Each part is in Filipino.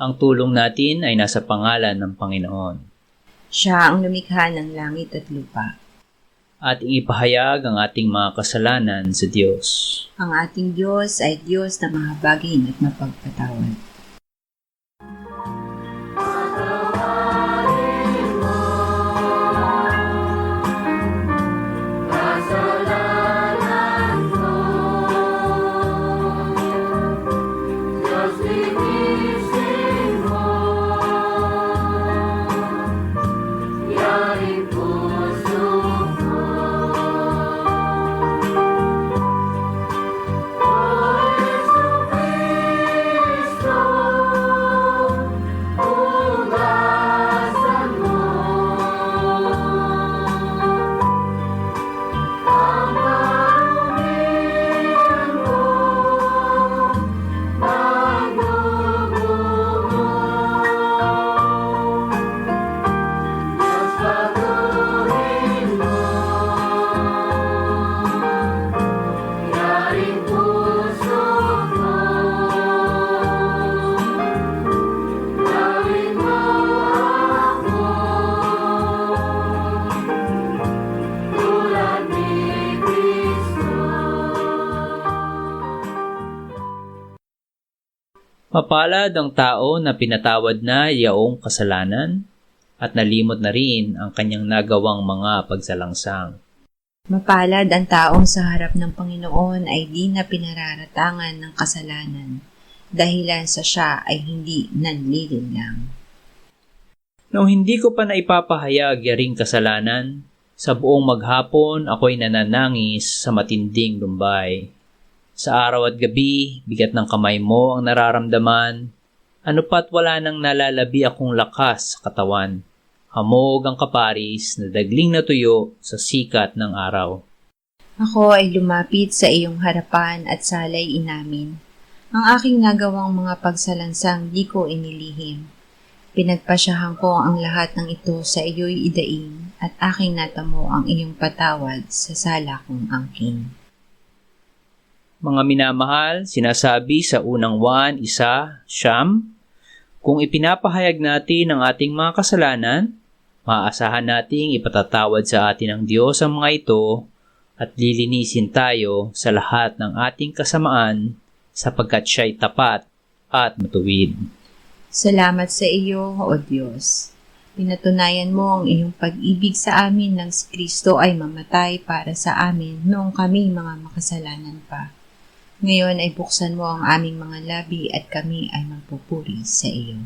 Ang tulong natin ay nasa pangalan ng Panginoon. Siya ang lumikha ng langit at lupa. Ating ipahayag ang ating mga kasalanan sa Diyos. Ang ating Diyos ay Diyos na mahabagin at mapagpatawad. Mapalad ang tao na pinatawad na yaong kasalanan at nalimot na rin ang kanyang nagawang mga pagsalangsang. Mapalad ang taong sa harap ng Panginoon ay di na pinararatangan ng kasalanan, dahilan sa siya ay hindi nanlilinlang. Nung hindi ko pa naipapahayag yaring kasalanan, sa buong maghapon ako'y nananangis sa matinding lumbay. Sa araw at gabi, bigat ng kamay mo ang nararamdaman, ano pa't wala nang nalalabi akong lakas sa katawan. Hamog ang kaparis na dagling na tuyo sa sikat ng araw. Ako ay lumapit sa iyong harapan at salay inamin. Ang aking nagawang mga pagsalansang di ko inilihim. Pinagpasyahan ko ang lahat ng ito sa iyo'y idaing at aking natamo ang iyong patawad sa sala kong angking. Mga minamahal, sinasabi sa unang Juan 1:9, kung ipinapahayag natin ang ating mga kasalanan, maaasahan nating ipatatawad sa atin ng Diyos ang mga ito at lilinisin tayo sa lahat ng ating kasamaan sapagkat siya'y tapat at matuwid. Salamat sa iyo, O Diyos. Pinatunayan mo ang iyong pag-ibig sa amin nang si Kristo ay mamatay para sa amin noong kami mga makasalanan pa. Ngayon ay buksan mo ang aming mga labi at kami ay magpupuri sa iyo.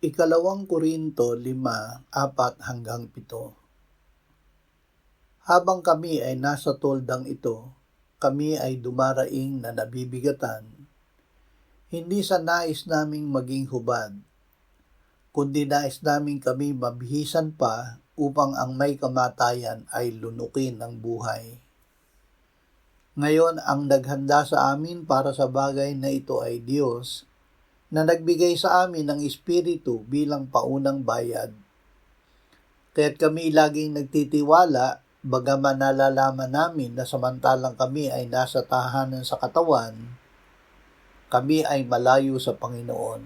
Ikalawang Korinto 5:4-7. Habang kami ay nasa toldang ito, kami ay dumaraing na nabibigatan, hindi sa nais naming maging hubad, kundi nais naming kami mabihisan pa upang ang may kamatayan ay lunukin ng buhay. Ngayon, ang naghanda sa amin para sa bagay na ito ay Diyos, na nagbigay sa amin ng Espiritu bilang paunang bayad. Kaya't kami laging nagtitiwala, bagaman nalalaman namin na samantalang kami ay nasa tahanan sa katawan, kami ay malayo sa Panginoon,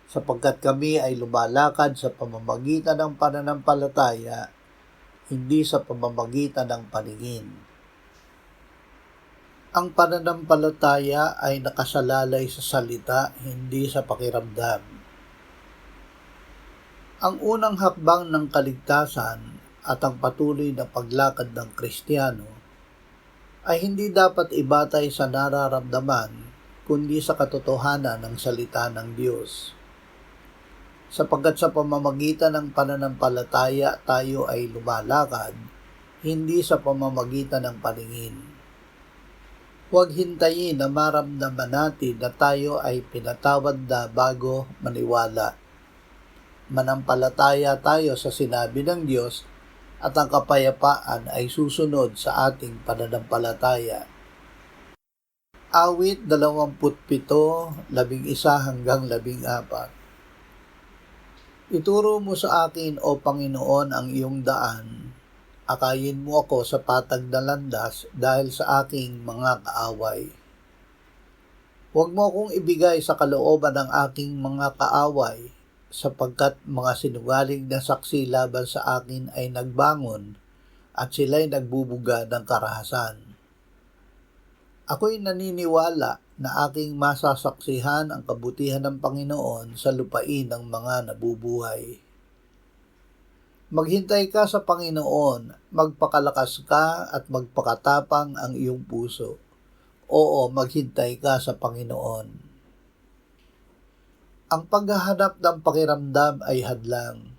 sapagkat kami ay lumalakad sa pamamagitan ng pananampalataya, hindi sa pamamagitan ng paningin. Ang pananampalataya ay nakasalalay sa salita, hindi sa pakiramdam. Ang unang hakbang ng kaligtasan at ang patuloy na paglakad ng Kristiyano ay hindi dapat ibatay sa nararamdaman, kundi sa katotohanan ng salita ng Diyos. Sapagkat sa pamamagitan ng pananampalataya tayo ay lumalakad, hindi sa pamamagitan ng paningin. Huwag hintayin na maramdaman natin na tayo ay pinatawad na bago maniwala. Manampalataya tayo sa sinabi ng Diyos at ang kapayapaan ay susunod sa ating pananampalataya. Awit 27:11-14. Ituro mo sa akin, O Panginoon, ang iyong daan. Akayin mo ako sa patag na landas dahil sa aking mga kaaway. Huwag mo akong ibigay sa kalooban ng aking mga kaaway, sapagkat mga sinungaling na saksi laban sa akin ay nagbangon at sila'y nagbubuga ng karahasan. Ako'y naniniwala na aking masasaksihan ang kabutihan ng Panginoon sa lupain ng mga nabubuhay. Maghintay ka sa Panginoon, magpakalakas ka at magpakatapang ang iyong puso. Oo, maghintay ka sa Panginoon. Ang paghahanap ng pakiramdam ay hadlang.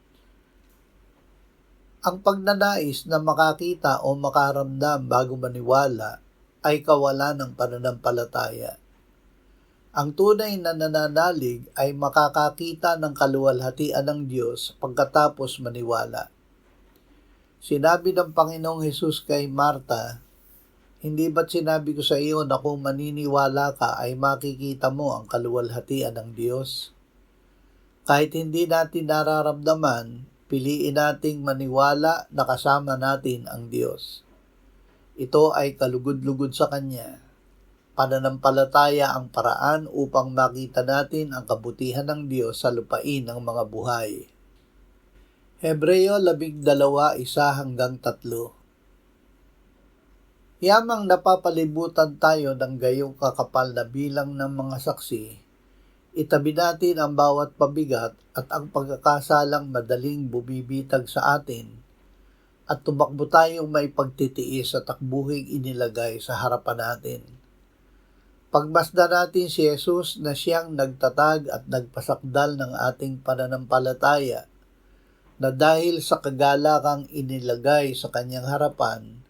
Ang pagnanais na makakita o makaramdam bago maniwala ay kawalan ng pananampalataya. Ang tunay na nananalig ay makakakita ng kaluwalhatian ng Diyos pagkatapos maniwala. Sinabi ng Panginoong Hesus kay Marta, "Hindi ba't sinabi ko sa iyo na kung maniniwala ka ay makikita mo ang kaluwalhatian ng Diyos?" Kahit hindi natin nararamdaman, piliin nating maniwala na kasama natin ang Diyos. Ito ay kalugod-lugod sa Kanya. Pananampalataya ang paraan upang makita natin ang kabutihan ng Diyos sa lupain ng mga buhay. Hebreo 12:1-3. Yamang napapalibutan tayo ng gayong kakapal na bilang ng mga saksi, itabi natin ang bawat pabigat at ang pagkakasalang madaling bumibitag sa atin, at tumakbo tayong may pagtitiis sa takbuhing inilagay sa harapan natin. Pagmasdan natin si Jesus na siyang nagtatag at nagpasakdal ng ating pananampalataya, na dahil sa kagalakang inilagay sa kanyang harapan,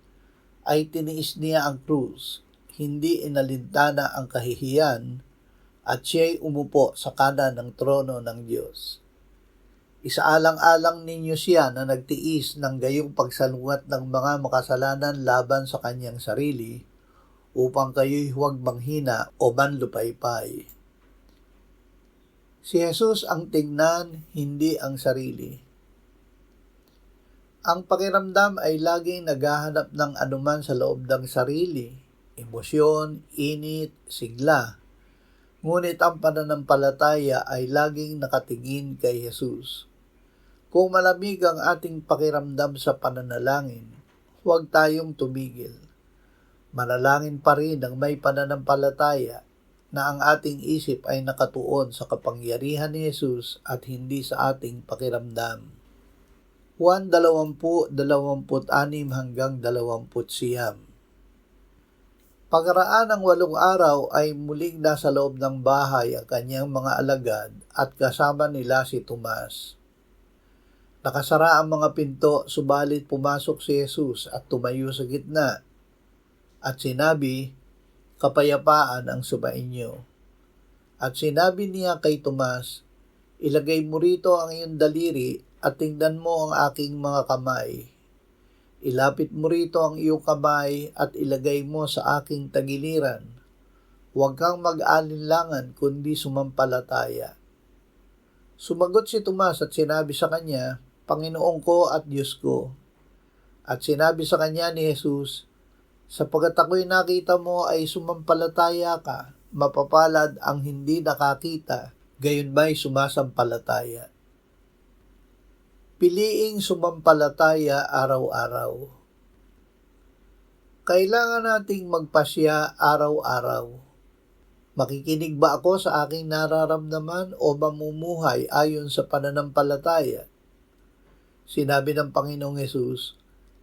ay tiniis niya ang krus, hindi inalintana ang kahihiyan, at siya'y umupo sa kanan ng trono ng Diyos. Isaalang-alang ninyo siya na nagtiis ng gayong pagsalungat ng mga makasalanan laban sa kanyang sarili, upang kayo'y huwag manghina o manlupaypay. Si Jesus ang tingnan, hindi ang sarili. Ang pakiramdam ay laging naghahanap ng anuman sa loob ng sarili, emosyon, init, sigla. Ngunit ang pananampalataya ay laging nakatingin kay Jesus. Kung malamig ang ating pakiramdam sa pananalangin, huwag tayong tumigil. Manalangin pa rin ng may pananampalataya na ang ating isip ay nakatuon sa kapangyarihan ni Jesus at hindi sa ating pakiramdam. Juan 20:26-29. Pagkaraan ng 8 araw ay muling nasa loob ng bahay ang kanyang mga alagad at kasama nila si Tomas. Nakasara ang mga pinto, subalit pumasok si Jesus at tumayo sa gitna at sinabi, "Kapayapaan ang sumainyo." At sinabi niya kay Tomas, "Ilagay mo rito ang iyong daliri at tingnan mo ang aking mga kamay. Ilapit mo rito ang iyong kamay at ilagay mo sa aking tagiliran. Huwag kang mag-alinlangan kundi sumampalataya." Sumagot si Tomas at sinabi sa kanya, "Panginoon ko at Diyos ko." At sinabi sa kanya ni Jesus, "Sapagkat ako'y nakita mo ay sumampalataya ka, mapapalad ang hindi nakakita, gayon ba'y sumasampalataya." Piliing sumampalataya araw-araw. Kailangan nating magpasya araw-araw. Makikinig ba ako sa aking nararamdaman o mamumuhay ayon sa pananampalataya? Sinabi ng Panginoong Hesus,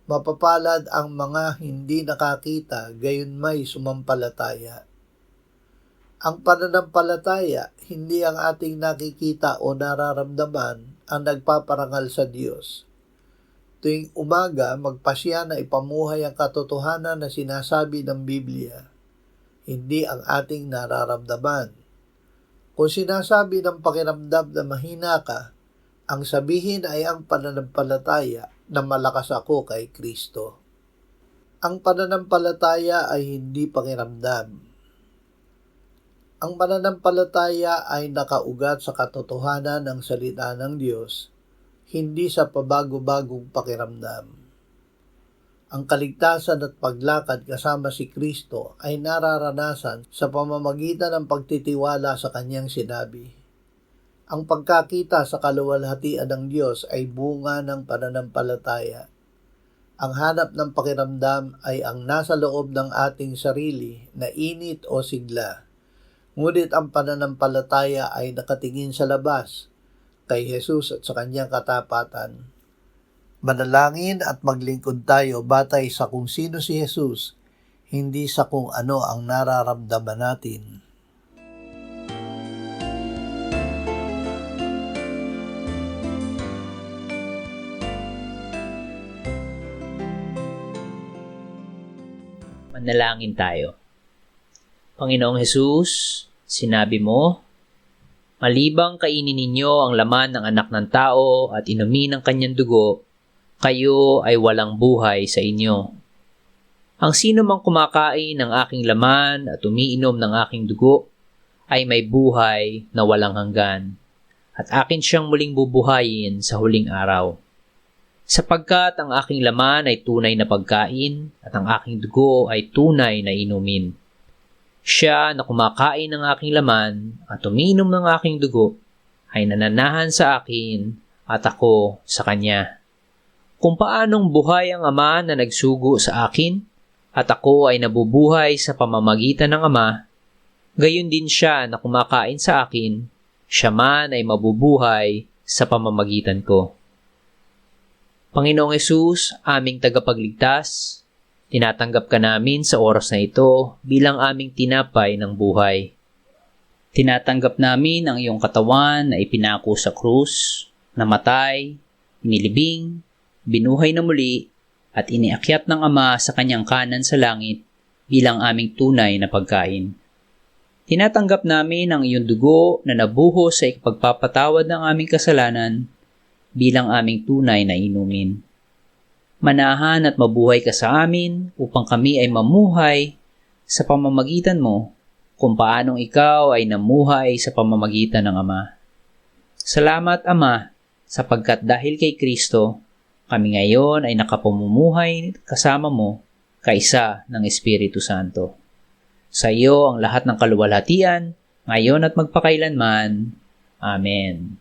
"Mapapalad ang mga hindi nakakita, gayon may sumampalataya." Ang pananampalataya, hindi ang ating nakikita o nararamdaman ang nagpaparangal sa Diyos. Tuwing umaga, magpasya na ipamuhay ang katotohanan na sinasabi ng Biblia, hindi ang ating nararamdaman. Kung sinasabi ng pakiramdam na mahina ka, ang sabihin ay ang pananampalataya na malakas ako kay Kristo. Ang pananampalataya ay hindi pakiramdam. Ang pananampalataya ay nakaugat sa katotohanan ng salita ng Diyos, hindi sa pabago-bagong pakiramdam. Ang kaligtasan at paglakad kasama si Kristo ay nararanasan sa pamamagitan ng pagtitiwala sa Kanyang sinabi. Ang pagkakita sa kaluwalhatian ng Diyos ay bunga ng pananampalataya. Ang hanap ng pakiramdam ay ang nasa loob ng ating sarili na init o sigla. Ngunit ang pananampalataya ay nakatingin sa labas, kay Jesus at sa Kanyang katapatan. Manalangin at maglingkod tayo batay sa kung sino si Jesus, hindi sa kung ano ang nararamdaman natin. Manalangin tayo. Panginoong Hesus, sinabi mo, "Malibang kainin ninyo ang laman ng anak ng tao at inumin ang kanyang dugo, kayo ay walang buhay sa inyo. Ang sino mang kumakain ng aking laman at umiinom ng aking dugo ay may buhay na walang hanggan, at akin siyang muling bubuhayin sa huling araw. Sapagkat ang aking laman ay tunay na pagkain at ang aking dugo ay tunay na inumin. Siya na kumakain ng aking laman at umiinom ng aking dugo ay nananahan sa akin at ako sa kanya. Kung paanong buhay ang Ama na nagsugo sa akin at ako ay nabubuhay sa pamamagitan ng Ama, gayon din siya na kumakain sa akin, siya man ay mabubuhay sa pamamagitan ko." Panginoong Hesus, aming tagapagligtas, tinatanggap ka namin sa oras na ito bilang aming tinapay ng buhay. Tinatanggap namin ang iyong katawan na ipinako sa krus, namatay, inilibing, binuhay na muli, at iniakyat ng Ama sa kanyang kanan sa langit bilang aming tunay na pagkain. Tinatanggap namin ang iyong dugo na nabuhos sa ikapagpapatawad ng aming kasalanan bilang aming tunay na inumin. Manahan at mabuhay ka sa amin upang kami ay mamuhay sa pamamagitan mo kung paanong ikaw ay namuhay sa pamamagitan ng Ama. Salamat, Ama, sapagkat dahil kay Kristo, kami ngayon ay nakapamumuhay kasama mo kaisa ng Espiritu Santo. Sa iyo ang lahat ng kaluwalhatian, ngayon at magpakailanman. Amen.